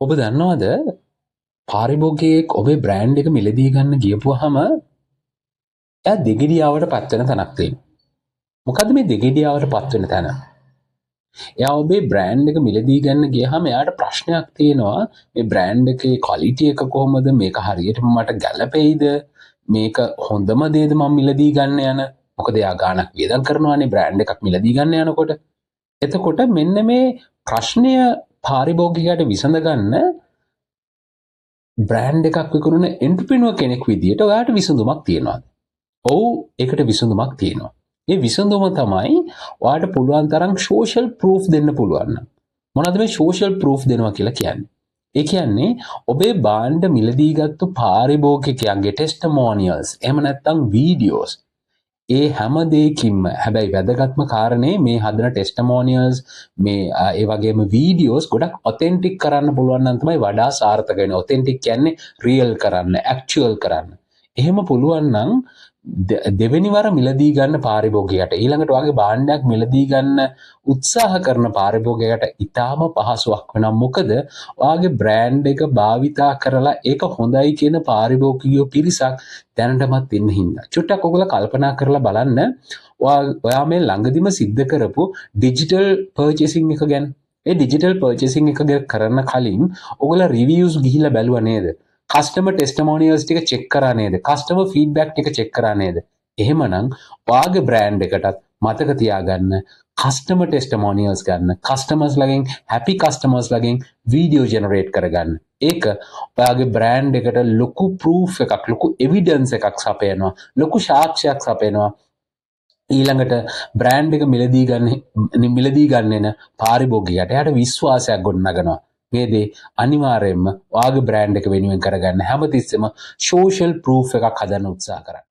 ඔබ දන්නවද පාරිභෝගිකයෙක් ඔබේ බ්‍රෑන්ඩ් එක මිලදී ගන්න ගියපුවාම එයා දෙගිඩියාවට පත් වෙන තැනක් තියෙනවා. මොකද්ද මේ දෙගිඩියාවට පත් වෙන තැන? එයා ඔබේ බ්‍රෑන්ඩ් එක මිලදී ගන්න ගියහම එයාට ප්‍රශ්නයක් තියෙනවා මේ බ්‍රෑන්ඩ් එකේ ක්වොලිටි එක කොහොමද? මේක හරියටම මට ගැලපෙයිද? මේක හොඳම දේද මම මිලදී ගන්න යන? මොකද එයා ගාණක් වියදම් කරනවානේ බ්‍රෑන්ඩ් එකක් මිලදී ගන්න යනකොට. එතකොට මෙන්න මේ ප්‍රශ්නය පාරිභෝගිකයාට විසඳ ගන්න බ්‍රෑන්ඩ් එකක් විකුණන එන්ටර්ප්‍රිනර් කෙනෙක් විදියට ඔයාට විසඳුමක් තියෙනවා. ඔව් ඒකට විසඳුමක් තියෙනවා. ඒ විසඳුම තමයි ඔයාට පුළුවන් තරම් සෝෂල් ප්‍රූෆ් දෙන්න පුළුවන් නම්. මොනවද මේ සෝෂල් ප්‍රූෆ් දෙනවා කියලා කියන්නේ? ඒ කියන්නේ ඔබේ බාණ්ඩ මිලදී ගත්තු පාරිභෝගිකයන්ගේ ටෙස්ටිමෝනියල්ස් එහෙම නැත්නම් වීඩියෝස් ඒ හැම දෙයකින්ම හැබැයි වැදගත්ම කාරණේ මේ හදන ටෙස්ටිමෝනියල්ස් මේ ඒ වගේම වීඩියෝස් ගොඩක් ඔතෙන්ටික් කරන්න පුළුවන් නම් තමයි වඩා සාර්ථක වෙන්නේ. ඔතෙන්ටික් කියන්නේ රියල් කරන්න, ඇක්චුවල් කරන්න. එහෙම පුළුවන් නම් දෙවෙනි වර මිලදී ගන්න පාරිභෝගිකයට ඊළඟට ඔයාගේ භාණ්ඩයක් මිලදී ගන්න උත්සාහ කරන පාරිභෝගිකයට ඊටාම පහසුවක් වෙනවා. මොකද ඔයාගේ බ්‍රෑන්ඩ් එක භාවිතා කරලා ඒක හොඳයි කියන පාරිභෝගිකයෝ පිරිසක් දැනටමත් ඉන්න හින්දා. චුට්ටක් ඔයගොල්ලෝ කල්පනා කරලා බලන්න ඔයා මේ ළඟදිම සිද්ධ කරපු ඩිජිටල් පර්චේසින් එක ගැන. ඒ ඩිජිටල් පර්චේසින් එක කරන්න කලින් ඔයගොල්ලෝ රිවිව්ස් ගිහිල්ලා බැලුවා නේද? කස්ටමර් ටෙස්ටිමෝනියල්ස් ටික චෙක් කරා නේද? කස්ටමර් ෆීඩ්බැක් ටික චෙක් කරා නේද? එහෙමනම් ඔයාගේ බ්‍රෑන්ඩ් එකටත් මතක තියාගන්න කස්ටමර් ටෙස්ටිමෝනියල්ස් ගන්න. කස්ටමර්ස් ළගෙන් හැපි කස්ටමර්ස් ළගෙන් වීඩියෝ ජෙනරේට් කරගන්න. ඒක ඔයාගේ බ්‍රෑන්ඩ් එකට ලොකු ප්‍රූෆ් එකක්, ලොකු එවිඩන්ස් එකක් සපයනවා. ලොකු සාක්ෂියක් සපයනවා. ඊළඟට බ්‍රෑන්ඩ් එක මිලදී ගන්න පාරිභෝගිකයට එයාට විශ්වාසයක් ගොඩනගනවා. මේ දේ අනිවාර්යයෙන්ම ඔයාගේ බ්‍රෑන්ඩ් එක වෙනුවෙන් කරගන්න හැමතිස්සෙම සෝෂල් ප්‍රූෆ් එකක් හදන්න උත්සාහ කරන්න.